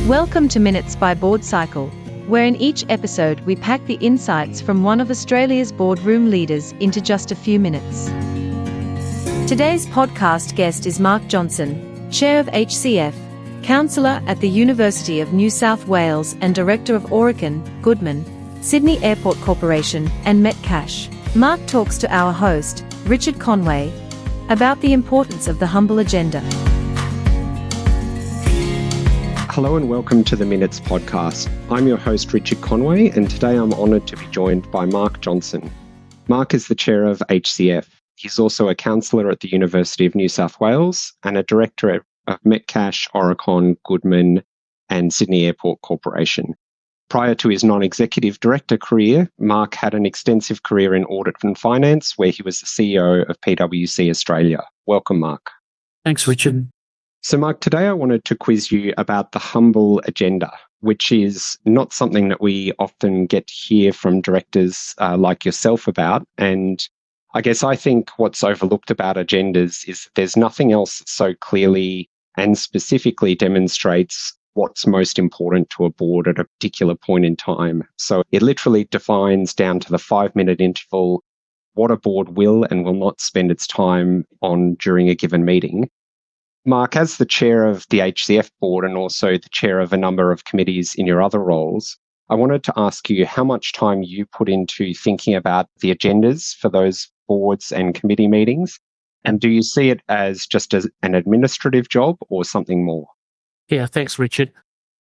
Welcome to Minutes by Board Cycle, where in each episode we pack the insights from one of Australia's boardroom leaders into just a few minutes. Today's podcast guest is Mark Johnson, Chair of HCF, Councillor at the University of New South Wales and Director of Aurecon, Goodman, Sydney Airport Corporation, and Metcash. Mark talks to our host, Richard Conway, about the importance of the humble agenda. Hello and welcome to the Minutes podcast. I'm your host, Richard Conway, and today I'm honoured to be joined by Mark Johnson. Mark is the chair of HCF. He's also a councillor at the University of New South Wales and a director of Metcash, Aurecon, Goodman, and Sydney Airport Corporation. Prior to his non-executive director career, Mark had an extensive career in audit and finance, where he was the CEO of PwC Australia. Welcome, Mark. Thanks, Richard. So, Mark, today I wanted to quiz you about the humble agenda, which is not something that we often get to hear from directors like yourself about. And I guess I think what's overlooked about agendas is that there's nothing else that so clearly and specifically demonstrates what's most important to a board at a particular point in time. So it literally defines down to the 5-minute interval what a board will and will not spend its time on during a given meeting. Mark, as the chair of the HCF board and also the chair of a number of committees in your other roles, I wanted to ask you how much time you put into thinking about the agendas for those boards and committee meetings, and do you see it as just as an administrative job or something more? Yeah, thanks, Richard.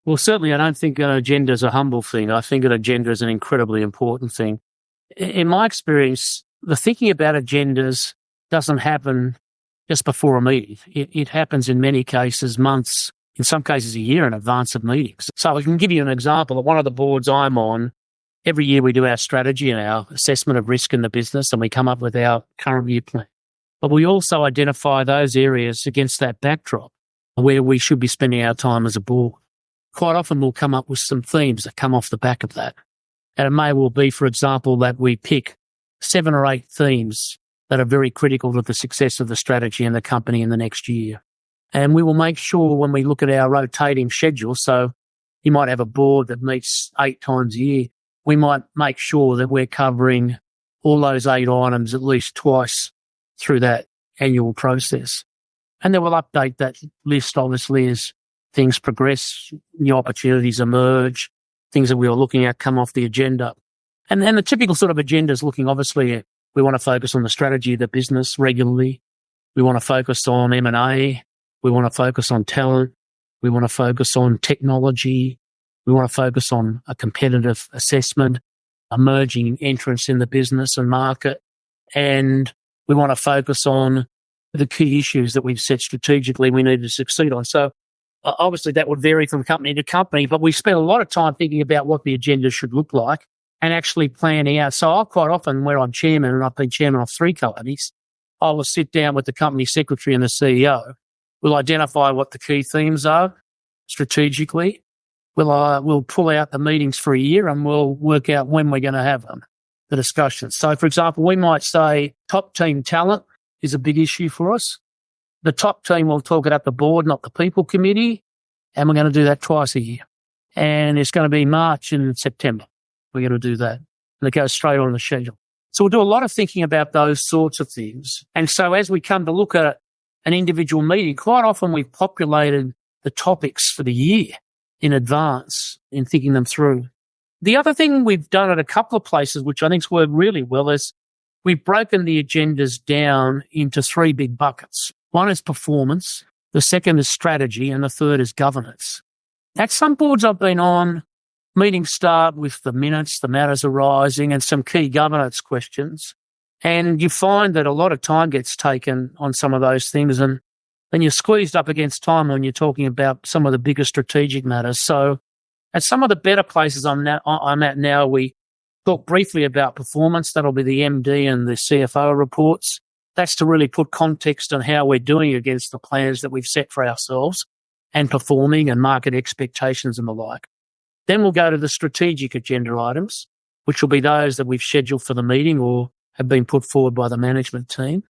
Well, certainly I don't think an agenda is a humble thing. I think an agenda is an incredibly important thing. In my experience, the thinking about agendas doesn't happen just before a meeting. It happens in many cases months, in some cases a year in advance of meetings. So I can give you an example. At one of the boards I'm on, every year we do our strategy and our assessment of risk in the business, and we come up with our current year plan. But we also identify those areas against that backdrop where we should be spending our time as a board. Quite often we'll come up with some themes that come off the back of that. And it may well be, for example, that we pick 7 or 8 themes that are very critical to the success of the strategy and the company in the next year. And we will make sure when we look at our rotating schedule, so you might have a board that meets 8 times a year, we might make sure that we're covering all those 8 items at least twice through that annual process. And then we'll update that list, obviously, as things progress, new opportunities emerge, things that we were looking at come off the agenda. And then the typical sort of agenda is looking, obviously, we want to focus on the strategy of the business regularly. We want to focus on M&A. We want to focus on talent. We want to focus on technology. We want to focus on a competitive assessment, emerging entrants in the business and market. And we want to focus on the key issues that we've set strategically we need to succeed on. So obviously that would vary from company to company, but we spend a lot of time thinking about what the agenda should look like and actually planning out. So I quite often, where I'm chairman, and I've been chairman of 3 companies, I will sit down with the company secretary and the CEO. We'll identify what the key themes are strategically. We'll pull out the meetings for a year and we'll work out when we're going to have them, the discussions. So, for example, we might say top team talent is a big issue for us. The top team will talk it at the board, not the people committee, and we're going to do that twice a year. And it's going to be March and September. We're going to do that. And it goes straight on the schedule. So we'll do a lot of thinking about those sorts of things. And so as we come to look at an individual meeting, quite often we've populated the topics for the year in advance in thinking them through. The other thing we've done at a couple of places, which I think's worked really well, is we've broken the agendas down into 3 big buckets. One is performance, the second is strategy, and the third is governance. At some boards I've been on, meetings start with the minutes, the matters arising, and some key governance questions. And you find that a lot of time gets taken on some of those things, and then you're squeezed up against time when you're talking about some of the bigger strategic matters. So at some of the better places I'm at now, we talk briefly about performance. That'll be the MD and the CFO reports. That's to really put context on how we're doing against the plans that we've set for ourselves and performing and market expectations and the like. Then we'll go to the strategic agenda items, which will be those that we've scheduled for the meeting or have been put forward by the management team.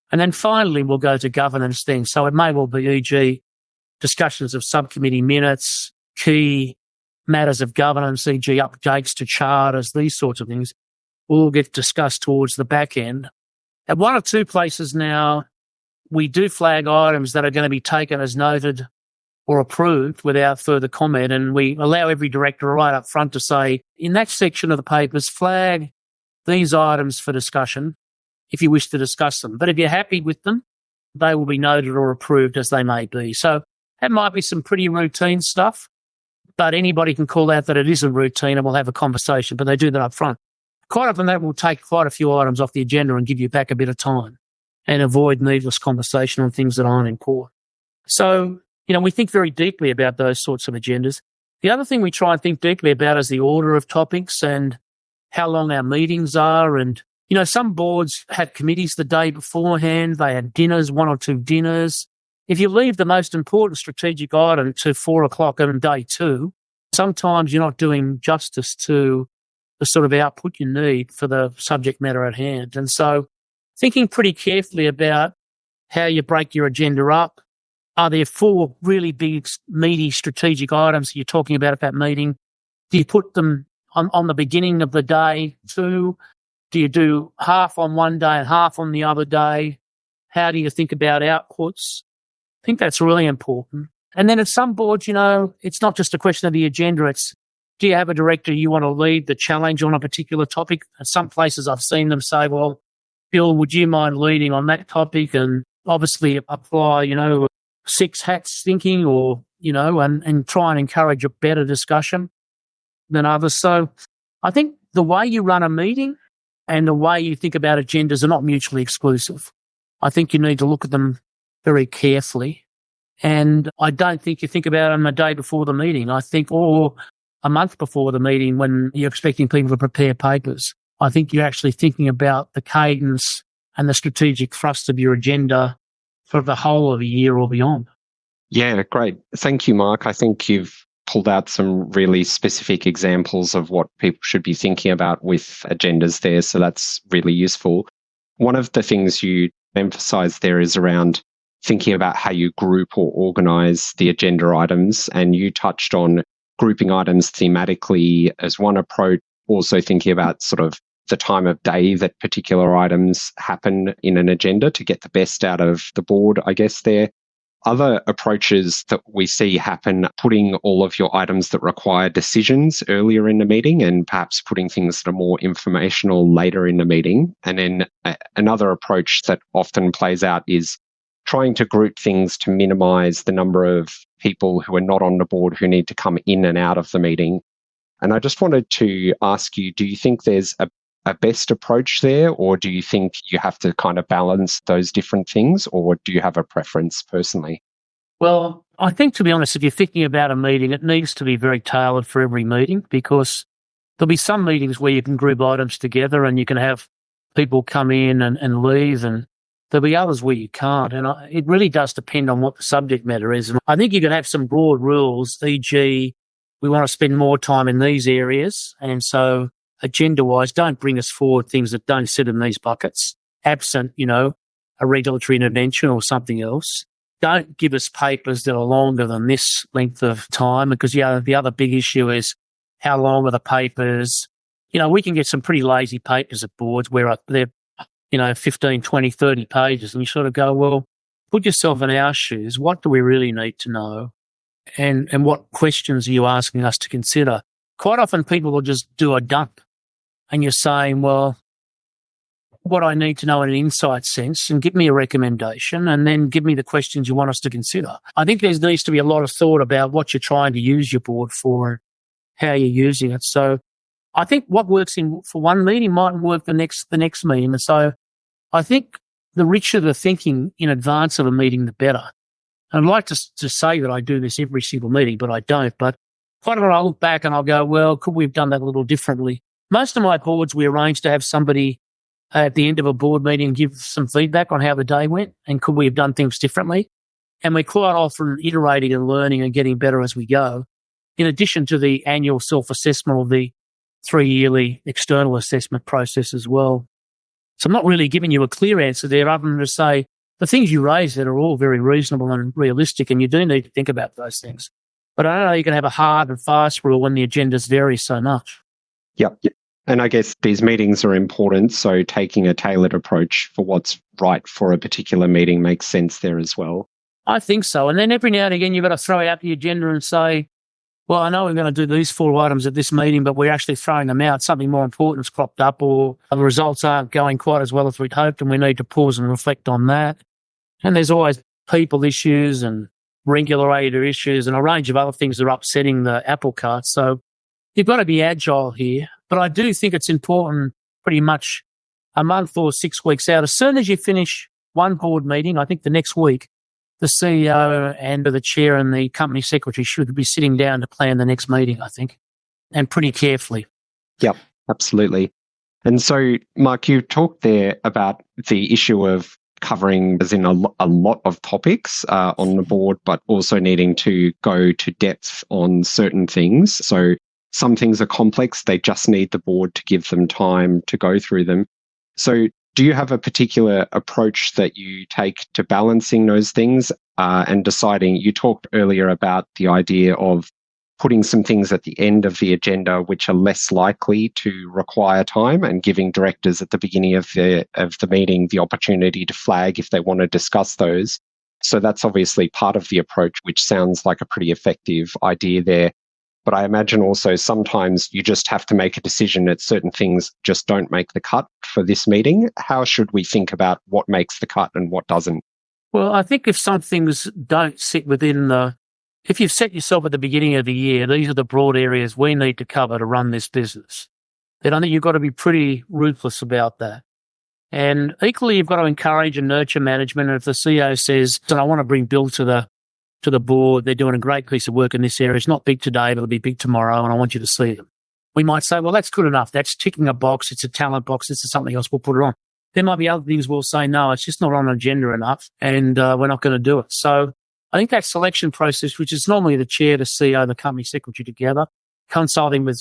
And then finally, we'll go to governance things. So it may well be, e.g., discussions of subcommittee minutes, key matters of governance, e.g. updates to charters, these sorts of things, will get discussed towards the back end. At one or two places now, we do flag items that are going to be taken as noted or approved without further comment, and we allow every director right up front to say, in that section of the papers, flag these items for discussion if you wish to discuss them. But if you're happy with them, they will be noted or approved as they may be. So that might be some pretty routine stuff, but anybody can call out that it isn't routine and we'll have a conversation, but they do that up front. Quite often that will take quite a few items off the agenda and give you back a bit of time and avoid needless conversation on things that aren't important. So, we think very deeply about those sorts of agendas. The other thing we try and think deeply about is the order of topics and how long our meetings are. And, some boards had committees the day beforehand. They had dinners, 1 or 2 dinners. If you leave the most important strategic item to 4 o'clock on day 2, sometimes you're not doing justice to the sort of output you need for the subject matter at hand. And so thinking pretty carefully about how you break your agenda up. Are there 4 really big, meaty strategic items you're talking about at that meeting? Do you put them on the beginning of the day too? Do you do half on one day and half on the other day? How do you think about outputs? I think that's really important. And then at some boards, it's not just a question of the agenda. It's, do you have a director you want to lead the challenge on a particular topic? At some places I've seen them say, well, Bill, would you mind leading on that topic? And obviously apply, 6 hats thinking or, and try and encourage a better discussion than others. So I think the way you run a meeting and the way you think about agendas are not mutually exclusive. I think you need to look at them very carefully. And I don't think you think about them a day before the meeting. I think, or a month before the meeting when you're expecting people to prepare papers. I think you're actually thinking about the cadence and the strategic thrust of your agenda for the whole of a year or beyond. Yeah, great. Thank you, Mark. I think you've pulled out some really specific examples of what people should be thinking about with agendas there. So that's really useful. One of the things you emphasize there is around thinking about how you group or organize the agenda items. And you touched on grouping items thematically as one approach, also thinking about sort of the time of day that particular items happen in an agenda to get the best out of the board, I guess there. Other approaches that we see happen, putting all of your items that require decisions earlier in the meeting and perhaps putting things that are more informational later in the meeting. And then another approach that often plays out is trying to group things to minimize the number of people who are not on the board who need to come in and out of the meeting. And I just wanted to ask you, do you think there's a best approach there, or do you think you have to kind of balance those different things, or do you have a preference personally? Well, I think, to be honest, if you're thinking about a meeting, it needs to be very tailored for every meeting, because there'll be some meetings where you can group items together and you can have people come in and leave, and there'll be others where you can't. And it really does depend on what the subject matter is. And I think you can have some broad rules, e.g., we want to spend more time in these areas, and so agenda-wise, don't bring us forward things that don't sit in these buckets, absent, a regulatory intervention or something else. Don't give us papers that are longer than this length of time, because the other big issue is how long are the papers. We can get some pretty lazy papers at boards where they're, 15, 20, 30 pages, and you sort of go, well, put yourself in our shoes. What do we really need to know? And what questions are you asking us to consider? Quite often people will just do a dump, and you're saying, well, what I need to know in an insight sense, and give me a recommendation, and then give me the questions you want us to consider. I think there needs to be a lot of thought about what you're trying to use your board for and how you're using it. So I think what works for one meeting mightn't work the next meeting. And so I think the richer the thinking in advance of a meeting, the better. And I'd like to say that I do this every single meeting, but I don't. But quite often I'll look back and I'll go, well, could we have done that a little differently? Most of my boards, we arrange to have somebody at the end of a board meeting give some feedback on how the day went and could we have done things differently. And we're quite often iterating and learning and getting better as we go, in addition to the annual self-assessment or the 3-yearly external assessment process as well. So I'm not really giving you a clear answer there other than to say the things you raise that are all very reasonable and realistic, and you do need to think about those things. But I don't know you can have a hard and fast rule when the agendas vary so much. Yep. And I guess these meetings are important, so taking a tailored approach for what's right for a particular meeting makes sense there as well. I think so. And then every now and again, you've got to throw out the agenda and say, well, I know we're going to do these 4 items at this meeting, but we're actually throwing them out. Something more important's cropped up, or the results aren't going quite as well as we'd hoped, and we need to pause and reflect on that. And there's always people issues and regulator issues and a range of other things that are upsetting the apple cart. So you've got to be agile here. But I do think it's important pretty much a month or 6 weeks out. As soon as you finish one board meeting, I think the next week, the CEO and the chair and the company secretary should be sitting down to plan the next meeting, I think, and pretty carefully. Yep, absolutely. And so, Mark, you talked there about the issue of covering as in a lot of topics on the board, but also needing to go to depth on certain things. So some things are complex. They just need the board to give them time to go through them. So do you have a particular approach that you take to balancing those things and deciding? You talked earlier about the idea of putting some things at the end of the agenda which are less likely to require time, and giving directors at the beginning of the meeting the opportunity to flag if they want to discuss those. So that's obviously part of the approach, which sounds like a pretty effective idea there. But I imagine also sometimes you just have to make a decision that certain things just don't make the cut for this meeting. How should we think about what makes the cut and what doesn't? Well, I think if some things don't sit within if you've set yourself at the beginning of the year, these are the broad areas we need to cover to run this business, then I think you've got to be pretty ruthless about that. And equally, you've got to encourage and nurture management. And if the CEO says, I want to bring Bill to the board, they're doing a great piece of work in this area. It's not big today, but it'll be big tomorrow, and I want you to see them. We might say, well, that's good enough. That's ticking a box. It's a talent box. This is something else. We'll put it on. There might be other things we'll say, no, it's just not on agenda enough, and we're not going to do it. So I think that selection process, which is normally the chair, the CEO, the company secretary together, consulting with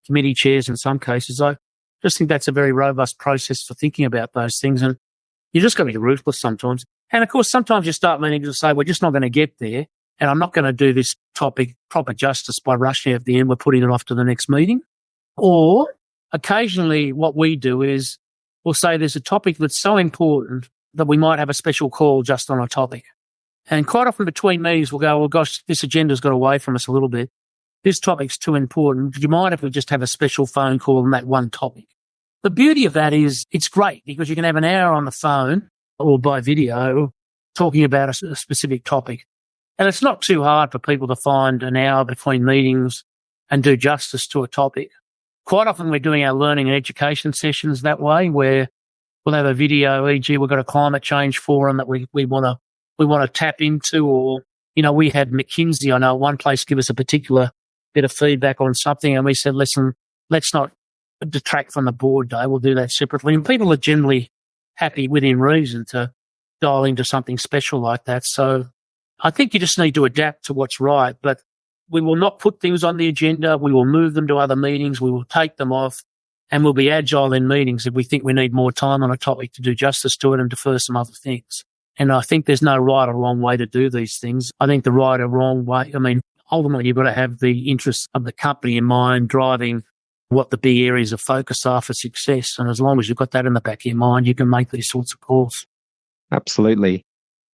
committee chairs in some cases, I just think that's a very robust process for thinking about those things. And you just got to be ruthless sometimes. And of course, sometimes you start meetings and say, we're just not going to get there, and I'm not going to do this topic proper justice by rushing at the end. We're putting it off to the next meeting. Or occasionally what we do is we'll say there's a topic that's so important that we might have a special call just on a topic. And quite often between meetings, we'll go, well, gosh, this agenda's got away from us a little bit. This topic's too important. Do you mind if we just have a special phone call on that one topic? The beauty of that is it's great because you can have an hour on the phone or by video talking about a specific topic. And it's not too hard for people to find an hour between meetings and do justice to a topic. Quite often we're doing our learning and education sessions that way, where we'll have a video, e.g. we've got a climate change forum that we want to tap into, or, we had McKinsey, I know one place give us a particular bit of feedback on something, and we said, listen, let's not detract from the board day. We'll do that separately. And people are generally happy within reason to dial into something special like that. So I think you just need to adapt to what's right, but we will not put things on the agenda. We will move them to other meetings. We will take them off, and we'll be agile in meetings if we think we need more time on a topic to do justice to it and defer some other things. And I think there's no right or wrong way to do these things. I think the right or wrong way, ultimately you've got to have the interests of the company in mind, driving what the big areas of focus are for success. And as long as you've got that in the back of your mind, you can make these sorts of calls. Absolutely.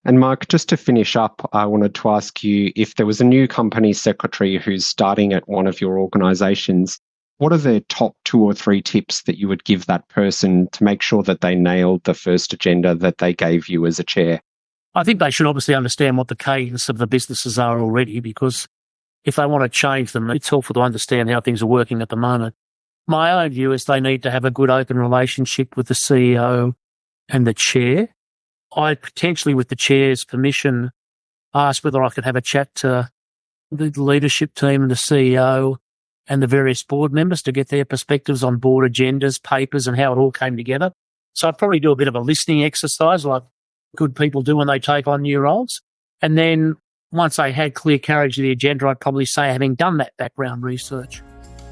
And Mark, just to finish up, I wanted to ask you, if there was a new company secretary who's starting at one of your organisations, what are the top 2 or 3 tips that you would give that person to make sure that they nailed the first agenda that they gave you as a chair? I think they should obviously understand what the cadence of the businesses are already, because if they want to change them, it's helpful to understand how things are working at the moment. My own view is they need to have a good open relationship with the CEO and the chair. I'd potentially, with the chair's permission, ask whether I could have a chat to the leadership team and the CEO and the various board members to get their perspectives on board agendas, papers, and how it all came together. So I'd probably do a bit of a listening exercise like good people do when they take on new roles. And then once I had clear carriage of the agenda, I'd probably say, having done that background research,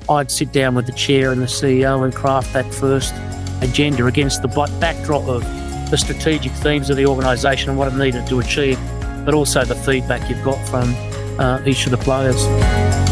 I'd sit down with the chair and the CEO and craft that first agenda against the backdrop of the strategic themes of the organisation and what it needed to achieve, but also the feedback you've got from each of the players.